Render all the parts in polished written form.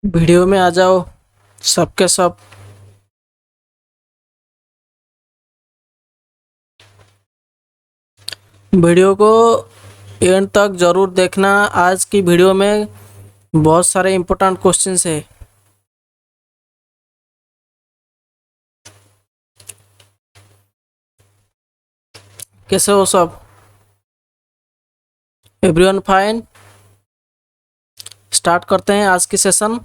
Video में आ जाओ सबके सब। वीडियो को एंड तक ज़रूर देखना। आज की वीडियो में बहुत सारे इम्पोर्टेंट क्वेश्चंस है। कैसे हो सब? Everyone fine. स्टार्ट करते हैं आज की सेशन।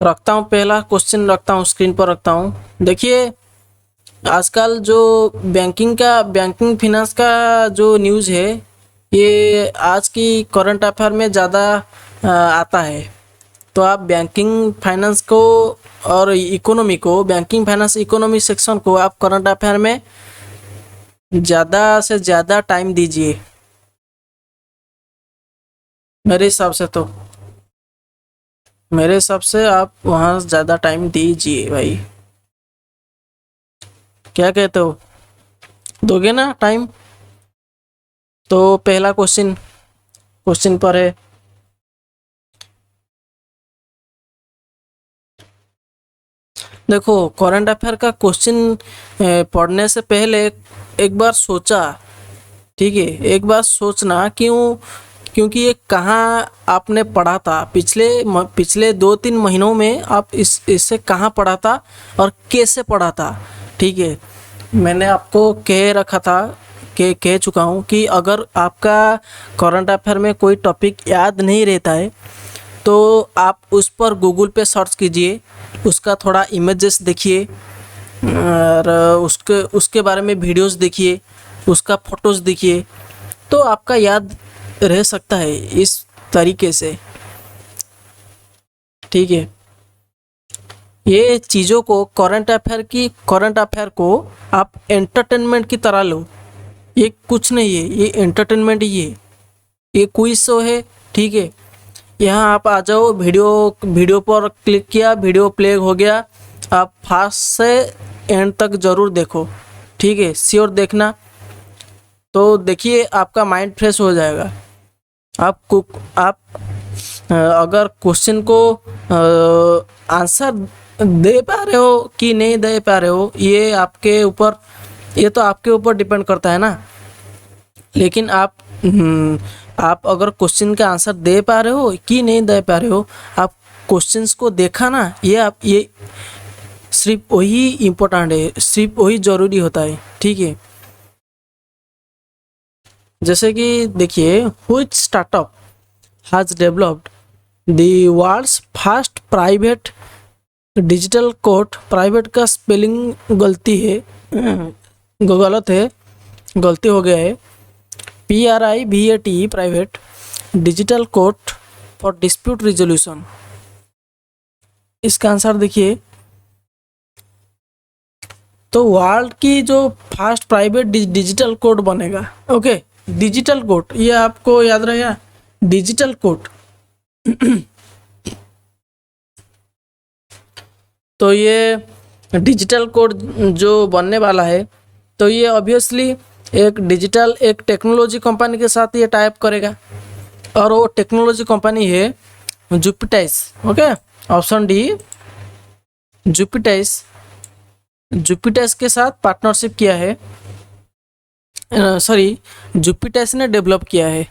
रखता हूँ, पहला क्वेश्चन रखता हूँ, स्क्रीन पर रखता हूँ। देखिए, आजकल जो बैंकिंग फिनेंस का जो न्यूज़ है, ये आज की करंट अफेयर में ज़्यादा आता है। तो आप बैंकिंग फाइनेंस को और इकोनॉमी को, बैंकिंग फाइनेंस इकोनॉमी सेक्शन को आप करंट अफेयर में ज़्यादा से ज़्यादा टाइम दीजिए, मेरे हिसाब से। तो मेरे हिसाब से आप वहाँ ज़्यादा टाइम दीजिए भाई। क्या कहते हो, दोगे ना टाइम? तो पहला क्वेश्चन पर है। देखो, करंट अफेयर का क्वेश्चन पढ़ने से पहले एक बार सोचा, ठीक है? एक बार सोचना, क्योंकि ये कहाँ आपने पढ़ा था पिछले 2-3 महीनों में। आप इससे कहाँ पढ़ा था और कैसे पढ़ा था, ठीक है? मैंने आपको कह रखा था, कह चुका हूँ कि अगर आपका करंट अफेयर में कोई टॉपिक याद नहीं रहता है तो आप उस पर गूगल पे सर्च कीजिए, उसका थोड़ा इमेजेस देखिए और उसके उसके बारे में वीडियोस देखिए, उसका फोटोज़ देखिए, तो आपका याद रह सकता है इस तरीके से, ठीक है? ये चीज़ों को, करंट अफेयर को आप एंटरटेनमेंट की तरह लो। ये कुछ नहीं है, ये एंटरटेनमेंट ही है। ये क्विज शो है, ठीक है? यहाँ आप आ जाओ, वीडियो पर क्लिक किया, वीडियो प्ले हो गया। आप फास्ट से एंड तक ज़रूर देखो, ठीक है? श्योर देखना। तो देखिए, आपका माइंड फ्रेश हो जाएगा। आप अगर क्वेश्चन को आंसर दे पा रहे हो कि नहीं दे पा रहे हो, ये तो आपके ऊपर डिपेंड करता है ना। लेकिन आप अगर क्वेश्चन का आंसर दे पा रहे हो कि नहीं दे पा रहे हो, आप क्वेश्चंस को देखा ना, ये सिर्फ वही इम्पोर्टेंट है, सिर्फ वही ज़रूरी होता है, ठीक है? जैसे कि देखिए, which startup has developed the world's first private digital court. Private का स्पेलिंग गलत है, गलती हो गया है। PRIVAT, private digital court for dispute resolution. इसका आंसर देखिए, तो वर्ल्ड की जो फर्स्ट प्राइवेट डिजिटल कोर्ट बनेगा, ओके? डिजिटल कोर्ट, ये आपको याद रहेगा, डिजिटल कोर्ट। तो ये डिजिटल कोड जो बनने वाला है, तो ये ऑब्वियसली एक टेक्नोलॉजी कंपनी के साथ ये टाइप करेगा, और वो टेक्नोलॉजी कंपनी है Jupitice, okay? Option D, Jupitice. Jupitice के साथ पार्टनरशिप किया है, सॉरी, जुपिटाइस ने डेवलप किया है।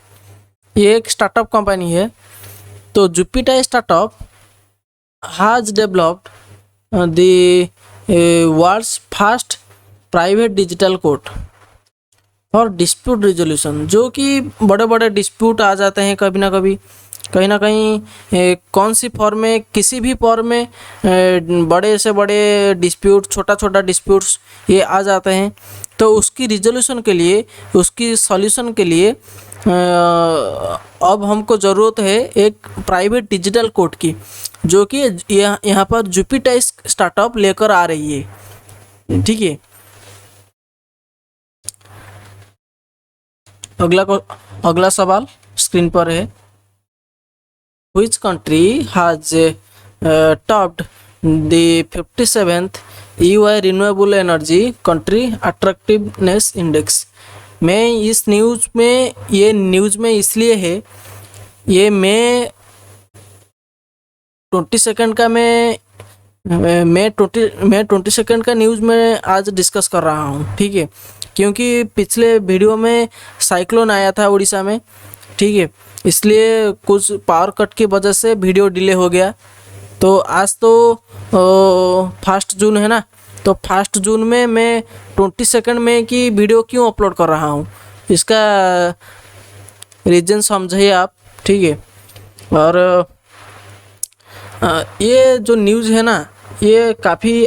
ये एक स्टार्टअप कंपनी है। तो Jupitice startup has developed the world's first private digital court for dispute resolution. जो कि बड़े बड़े डिस्प्यूट आ जाते हैं कभी ना कभी, कहीं ना कहीं, कौन सी फॉर्म में, किसी भी फॉर्म में, बड़े से बड़े डिस्प्यूट, छोटा छोटा डिस्प्यूट्स ये आ जाते हैं। तो उसकी रिजोल्यूशन के लिए, उसकी सॉल्यूशन के लिए अब हमको ज़रूरत है एक प्राइवेट डिजिटल कोर्ट की, जो कि यहाँ पर जुपिटाइस स्टार्टअप लेकर आ रही है, ठीक है? अगला सवाल स्क्रीन पर है। Which country has topped the 57th EY renewable energy country attractiveness index? मैं इस न्यूज़ में, ये न्यूज़ में इसलिए है ये मैं 20 सेकंड का न्यूज़ में आज डिस्कस कर रहा हूँ, ठीक है। क्योंकि पिछले वीडियो में साइक्लोन आया था उड़ीसा में, ठीक है, इसलिए कुछ पावर कट की वजह से वीडियो डिले हो गया। तो आज तो 1 जून है ना, तो 1 जून में मैं 20 सेकंड में की वीडियो क्यों अपलोड कर रहा हूँ, इसका रीज़न समझिए आप, ठीक है। और ये जो न्यूज़ है ना, ये काफ़ी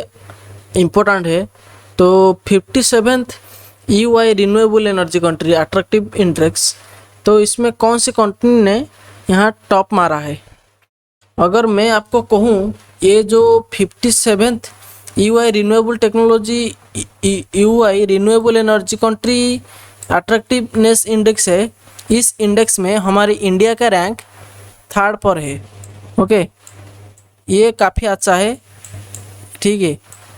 इम्पोर्टेंट है। तो 57th EY renewable energy country attractive index, तो इसमें कौन सी कंट्री ने यहाँ टॉप मारा है? अगर मैं आपको कहूँ, ये जो 57th EY renewable technology EY renewable energy country attractiveness index है, इस इंडेक्स में हमारी इंडिया का रैंक 3rd पर है। ओके, ये काफ़ी अच्छा है, ठीक है।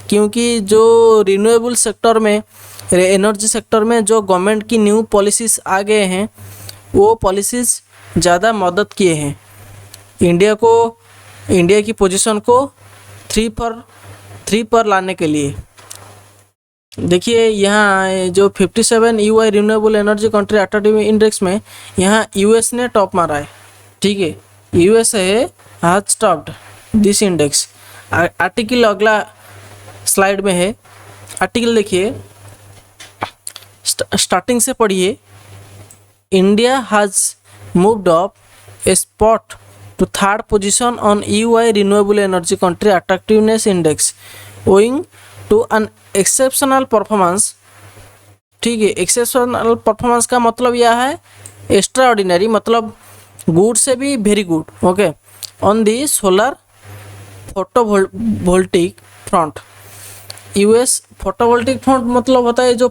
क्योंकि जो रिन्यूएबल सेक्टर में, एनर्जी सेक्टर में जो गवर्नमेंट की न्यू पॉलिसीज़ आ गए हैं, वो पॉलिसीज़ ज़्यादा मदद किए हैं इंडिया की पोजीशन को 3 पर लाने के लिए। देखिए यहाँ जो 57 EY renewable energy country attractive index में यहाँ US ने टॉप मारा है, ठीक है। US has topped this index. Article अगला स्लाइड में है, आर्टिकल देखिए, स्टार्टिंग से पढ़िए। India has moved up a spot to 3rd position on EY renewable energy country attractiveness index owing to an exceptional performance, ठीक है। एक्सेप्शनल परफॉर्मेंस का मतलब यह है एक्स्ट्रा ऑर्डिनरी, मतलब गुड से भी very good, okay, on the solar photovoltaic front. US photovoltaic front मतलब होता है जो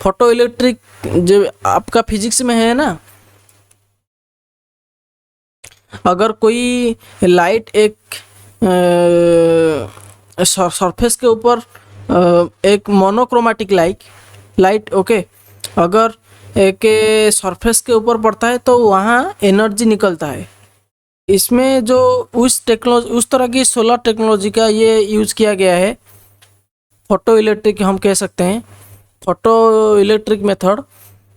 फोटो इलेक्ट्रिक, जो आपका फिजिक्स में है ना, अगर कोई लाइट एक सरफेस के ऊपर एक मोनोक्रोमेटिक लाइट, ओके, अगर एक सरफेस के ऊपर पड़ता है तो वहाँ एनर्जी निकलता है। इसमें जो उस तरह की सोलर टेक्नोलॉजी का ये यूज़ किया गया है, फोटो इलेक्ट्रिक हम कह सकते हैं, फोटो इलेक्ट्रिक मेथड।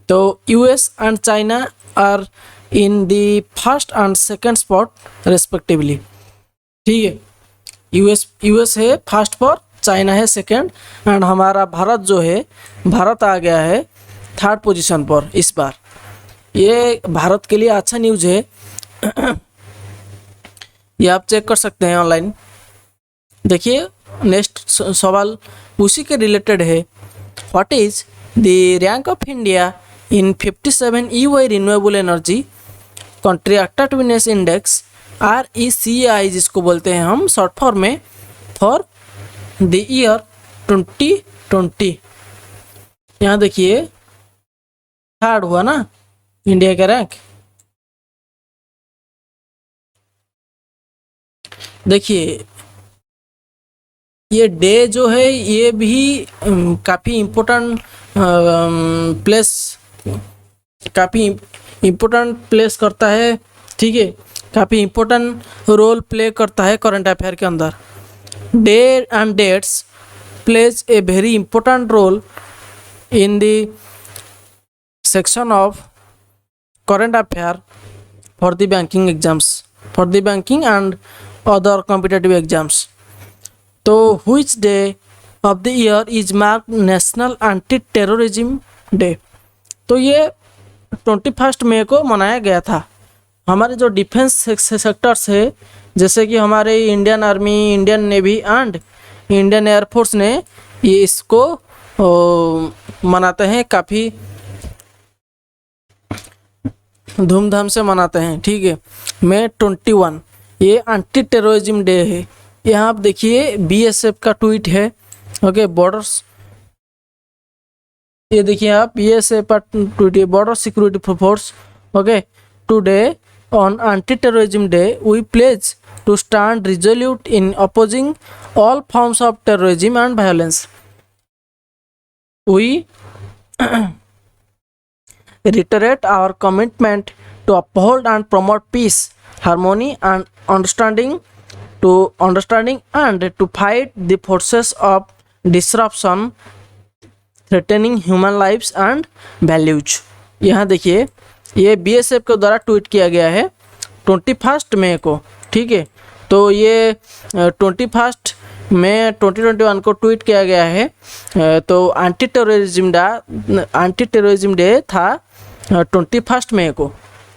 तो US and China are in the 1st and 2nd spot respectively, ठीक है। US है 1st पर, चाइना है 2nd, एंड हमारा भारत जो है, भारत आ गया है 3rd पोजीशन पर इस बार। ये भारत के लिए अच्छा न्यूज़ है, ये आप चेक कर सकते हैं ऑनलाइन। देखिए नेक्स्ट सवाल उसी के रिलेटेड है। What is the rank of India in 57 EY renewable energy country attractiveness index RECI, जिसको बोलते हैं हम शॉर्ट फॉर्म में, फॉर द ईयर 2020। यहाँ देखिए 3rd हुआ ना इंडिया का रैंक। देखिए ये डे जो है ये भी काफ़ी इम्पोर्टेंट प्लेस करता है, ठीक है, काफ़ी इम्पोर्टेंट रोल प्ले करता है करंट अफेयर के अंदर। Day and dates plays a very important role in the section of current affair for the banking exams, for the banking and other competitive exams. तो which day of the year is mark national anti terrorism day? तो ये 21 मई को मनाया गया था। हमारे जो defence sectors है, जैसे कि हमारे Indian army, Indian navy and Indian air force ने ये इसको मनाते हैं, काफ़ी धूमधाम से मनाते हैं, ठीक है। मई 21 ये एंटी टेररिज्म डे है। यहाँ आप देखिए BSF का ट्वीट है, ओके, बॉर्डर्स, ये देखिए आप BSF का ट्वीट है, border security force, okay. Today on anti terrorism day we pledge to stand resolute in opposing all forms of terrorism and violence. We reiterate our commitment to uphold and promote peace, harmony, and understanding and to fight the forces of disruption threatening human lifes and values. यहाँ देखिए ये BSF के द्वारा tweet किया गया है 21 मई को, ठीक है। तो ये 21 मई 2021 को ट्वीट किया गया है। तो एंटी टेररिज्म डे था 21 मई को,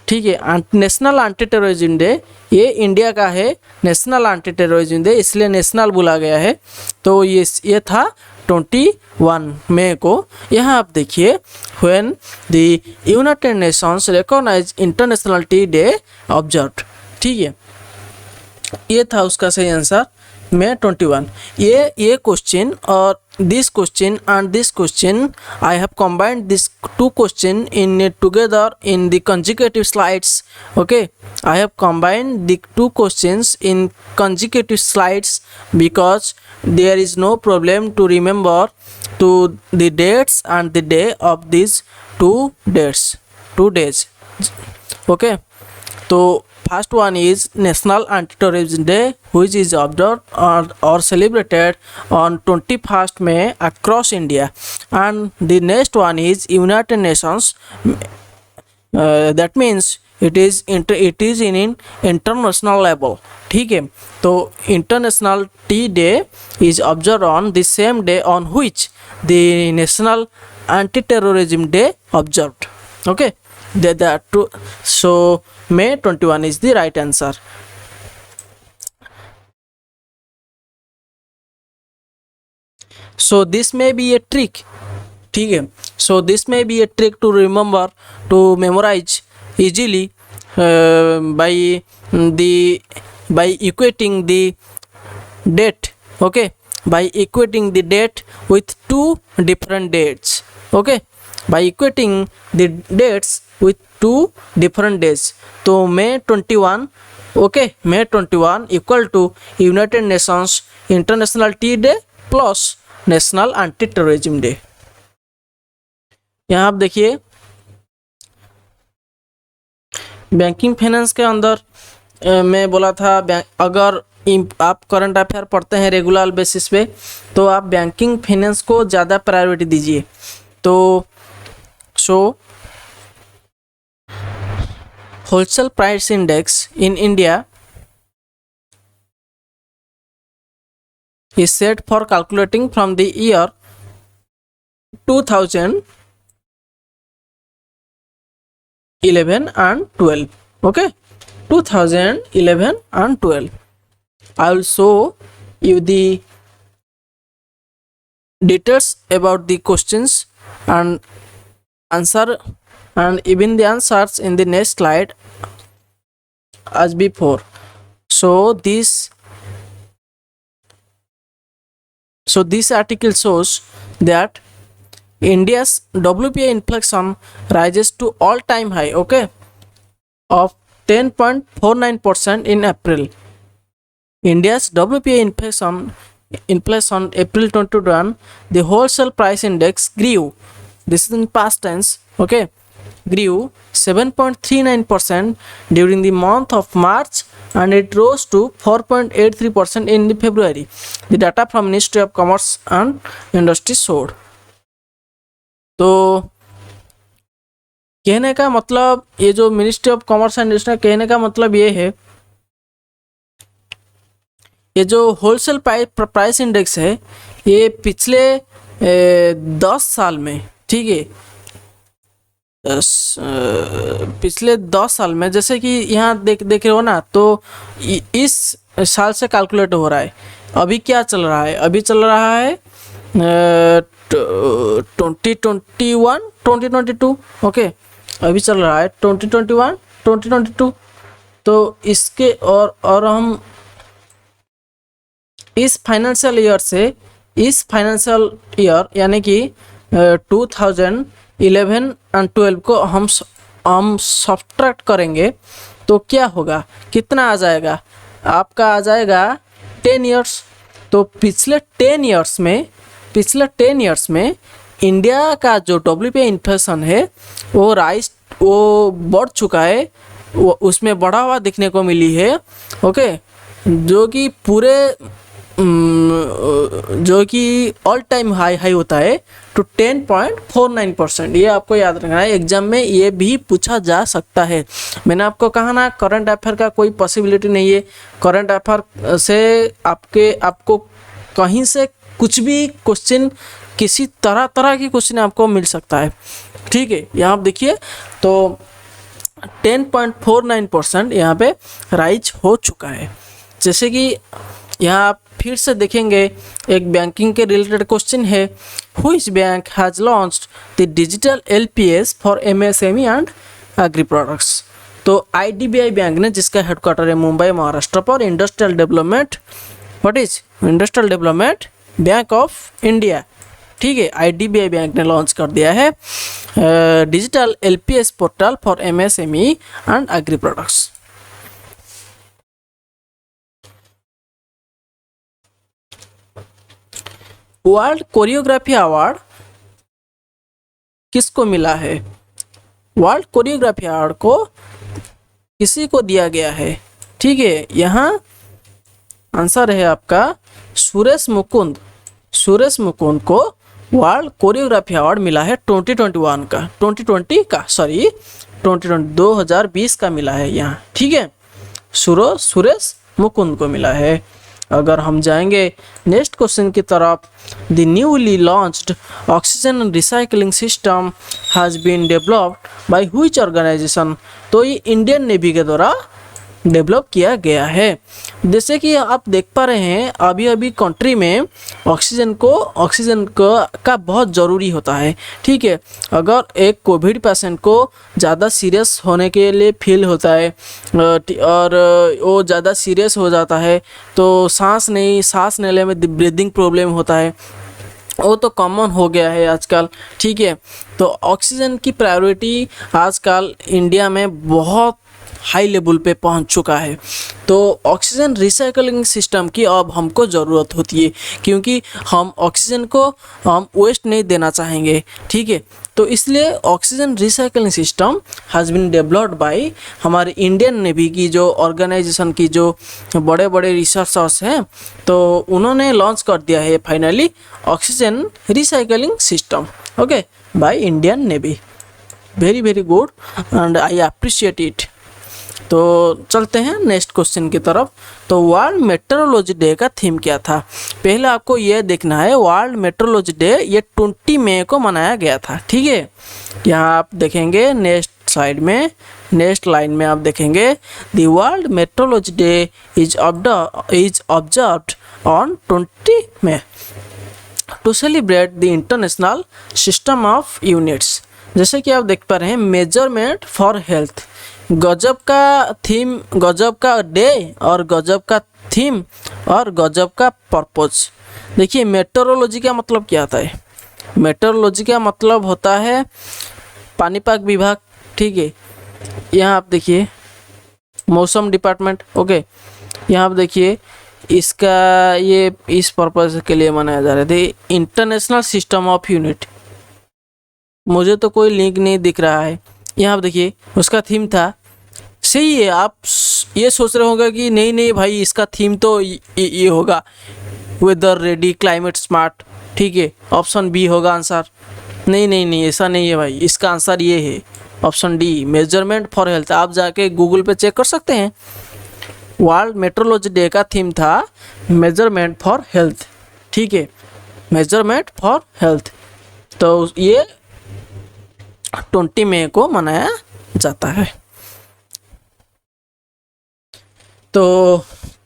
ठीक है। नेशनल एंटी टेररिज्म डे ये इंडिया का है नेशनल एंटी टेररिज्म डे, इसलिए नेशनल बोला गया है। तो ये था 21 मई को। यहाँ आप देखिए when the United Nations recognize International Tea Day observed, ठीक है। ये था उसका सही आंसर May 21। ये क्वेश्चन और this question and this question I have combined this two question in together in the consecutive slides, okay। I have combined the two questions in consecutive slides because there is no problem to remember to the dates and the day of these two days, okay। तो first one is National Anti-Terrorism Day, which is observed or celebrated on 21st May across India, and the next one is United Nations, that means it is in international level, ठीक है। तो International Tea Day is observed on the same day on which the National Anti-Terrorism Day observed, okay। That two, so May 21 is the right answer। So this may be a trick, ठीक है। So this may be a trick to remember, to memorize easily by equating the date, okay, by equating the date with two different dates, okay, by equating the dates with two different days। तो May 21, okay, May 21 equal to United Nations International Tea Day plus National Anti-Terrorism Day। यहाँ आप देखिए banking finance के अंदर मैं बोला था अगर आप करंट अफेयर पढ़ते हैं रेगुलर बेसिस पे तो आप बैंकिंग फाइनेंस को ज़्यादा प्रायोरिटी दीजिए। तो wholesale price index in India is set for calculating from the year 2011 and 12, okay, 2011 and 12। I will show you the details about the questions and answer and even the answers in the next slide as before। So this article shows that India's WPI inflation rises to all-time high, okay, of 10.49% in April। India's WPI inflation April 2021, the wholesale price index grew, this is in past tense, okay, grew 7.39% during the month of March and it rose to 4.83% in the February, the data from Ministry of Commerce and Industry showed। तो कहने का मतलब ये जो ministry of commerce and industry कहने का मतलब ये है ये जो होलसेल प्राइस इंडेक्स है ये पिछले 10 साल में, ठीक है, पिछले 10 साल में, जैसे कि यहाँ देख रहे हो ना, तो इस साल से कैलकुलेट हो रहा है। अभी क्या चल रहा है, अभी चल रहा है 2021-2022, ओके, अभी चल रहा है 2021-2022। तो इसके और हम इस फाइनेंशियल ईयर यानी कि 2011 एंड 12 को हम सब्ट्रैक्ट करेंगे तो क्या होगा, कितना आ जाएगा, आपका आ जाएगा 10 इयर्स। तो पिछले 10 इयर्स में इंडिया का जो WPI इन्फ्लेशन है वो बढ़ चुका है, वो उसमें बढ़ा हुआ दिखने को मिली है। ओके, जो कि पूरे जो कि ऑल टाइम हाई होता है तो 10.49%। ये आपको याद रखना है, एग्जाम में ये भी पूछा जा सकता है। मैंने आपको कहा ना, करंट अफेयर का कोई पॉसिबिलिटी नहीं है। करंट अफेयर से आपको कहीं से कुछ भी क्वेश्चन, किसी तरह की क्वेश्चन आपको मिल सकता है। ठीक है, यहाँ आप देखिए तो 10.49% यहाँ पे राइज हो चुका है। जैसे कि यहाँ आप फिर से देखेंगे, एक बैंकिंग के रिलेटेड क्वेश्चन है, which bank has launched the digital LPS for MSME and agri products. तो IDBI बैंक ने, जिसका हेडक्वार्टर है मुंबई महाराष्ट्र पर, Industrial Development Bank of India, ठीक है, IDBI बैंक ने लॉन्च कर दिया है digital LPS portal for MSME and agri products. World choreography award किसको मिला है? वर्ल्ड कोरियोग्राफी अवार्ड को किसी को दिया गया है? ठीक है, यहाँ आंसर है आपका सुरेश मुकुंद को वर्ल्ड कोरियोग्राफी अवार्ड मिला है 2020 का मिला है यहाँ। ठीक है, सुरेश मुकुंद को मिला है। अगर हम जाएंगे नेक्स्ट क्वेश्चन की तरफ, the newly launched oxygen recycling system has been developed by which organisation. तो ये इंडियन नेवी के द्वारा डेवलप किया गया है। जैसे कि आप देख पा रहे हैं, अभी कंट्री में ऑक्सीजन का बहुत ज़रूरी होता है। ठीक है, अगर एक कोविड पेशेंट को ज़्यादा सीरियस होने के लिए फील होता है और वो ज़्यादा सीरियस हो जाता है तो सांस लेने में ब्रीदिंग प्रॉब्लम होता है, वो तो कॉमन हो गया है आजकल। ठीक है, तो ऑक्सीजन की प्रायोरिटी आजकल इंडिया में बहुत हाई लेवल पे पहुंच चुका है। तो ऑक्सीजन रिसाइकलिंग सिस्टम की अब हमको ज़रूरत होती है, क्योंकि हम ऑक्सीजन को हम वेस्ट नहीं देना चाहेंगे। ठीक है, तो इसलिए oxygen recycling system has been developed by हमारे इंडियन नेवी की जो ऑर्गेनाइजेशन की जो बड़े बड़े रिसर्चर्स हैं, तो उन्होंने लॉन्च कर दिया है finally oxygen recycling system, okay, by Indian navy. Very very good and I appreciate it. तो चलते हैं नेक्स्ट क्वेश्चन की तरफ। तो वर्ल्ड मेट्रोलॉजी डे का थीम क्या था? पहले आपको यह देखना है, वर्ल्ड मेट्रोलॉजी डे ये 20 मई को मनाया गया था। ठीक है, यहाँ आप देखेंगे नेक्स्ट लाइन में आप देखेंगे, the world metrology day is observed on 20 मई to celebrate the international system of units. जैसे कि आप देख पा रहे हैं, मेजरमेंट फॉर हेल्थ, गजब का थीम, गजब का डे और गजब का थीम और गजब का पर्पज। देखिए, मेट्रोलॉजी का मतलब क्या होता है? मेट्रोलॉजी का मतलब होता है पानीपत विभाग। ठीक है, यहाँ आप देखिए मौसम डिपार्टमेंट। ओके, यहाँ आप देखिए इसका ये इस पर्पज के लिए मनाया जा रहा है, इंटरनेशनल सिस्टम ऑफ यूनिट। मुझे तो कोई लिंक नहीं दिख रहा है। यहाँ आप देखिए उसका थीम था, सही है। आप ये सोच रहे होंगे कि नहीं भाई, इसका थीम तो ये होगा, वेदर रेडी, क्लाइमेट स्मार्ट। ठीक है, ऑप्शन बी होगा आंसर। नहीं, ऐसा नहीं है भाई, इसका आंसर ये है option D, measurement for health. आप जाके गूगल पे चेक कर सकते हैं। वर्ल्ड मेट्रोलॉजी डे का थीम था मेजरमेंट फॉर हेल्थ। ठीक है, मेजरमेंट फॉर हेल्थ। तो ये 20 मई को मनाया जाता है। तो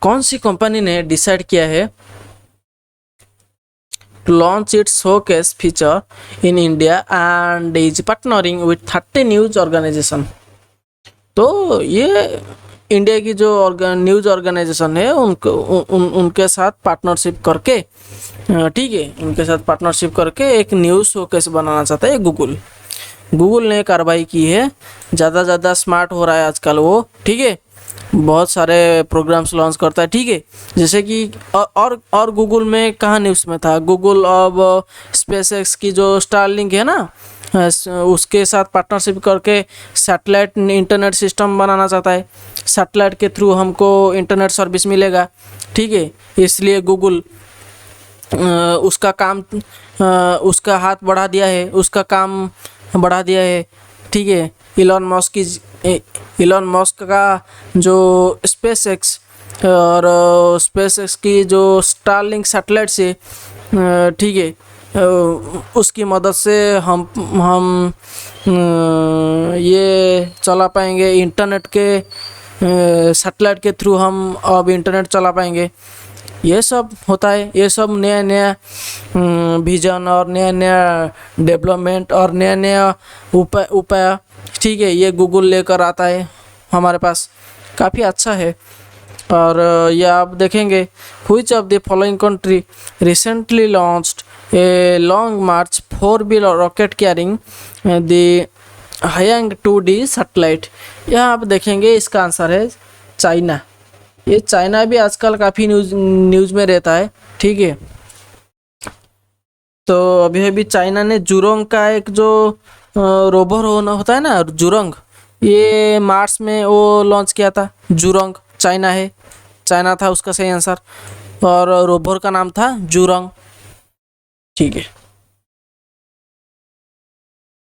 कौन सी कंपनी ने डिसाइड किया है to launch its showcase feature in India and is partnering with 30 news organisation? तो ये इंडिया की जो न्यूज ऑर्गेनाइजेशन है उनके साथ पार्टनरशिप करके, ठीक है, उनके साथ पार्टनरशिप करके एक न्यूज़ शोकेस बनाना चाहता है गूगल ने कार्रवाई की है। ज़्यादा स्मार्ट हो रहा है आजकल वो। ठीक है, बहुत सारे प्रोग्राम्स लॉन्च करता है, ठीक है। जैसे कि और गूगल में कहाँ न्यूज़ में था, गूगल अब स्पेस एक्स की जो स्टारलिंक है ना, उसके साथ पार्टनरशिप करके सैटेलाइट इंटरनेट सिस्टम बनाना चाहता है। सैटेलाइट के थ्रू हमको इंटरनेट सर्विस मिलेगा, ठीक है। इसलिए गूगल उसका काम उसका हाथ बढ़ा दिया है, उसका काम बढ़ा दिया है, ठीक है। इलॉन मस्क का जो स्पेस एक्स और स्पेस एक्स की जो स्टारलिंक सैटेलाइट से, ठीक है, उसकी मदद से हम ये चला पाएंगे इंटरनेट के सैटेलाइट के थ्रू हम अब इंटरनेट चला पाएंगे। ये सब होता है, ये सब नया नया विजन और नया नया डेवलपमेंट और नया नया उपाय, ठीक है, ये गूगल लेकर आता है हमारे पास। काफ़ी अच्छा है। और ये आप देखेंगे, which of the following country recently launched a long march 4B rocket carrying the Haiyang 2D satellite. यहाँ आप देखेंगे इसका आंसर है चाइना। ये चाइना भी आजकल काफ़ी न्यूज़ में रहता है, ठीक है। तो अभी अभी चाइना ने जुरोंग का एक जो रोवर होता है ना, जुरोंग, ये मार्च में वो लॉन्च किया था। जुरोंग चाइना है, चाइना था उसका सही आंसर, और रोवर का नाम था जुरोंग, ठीक है।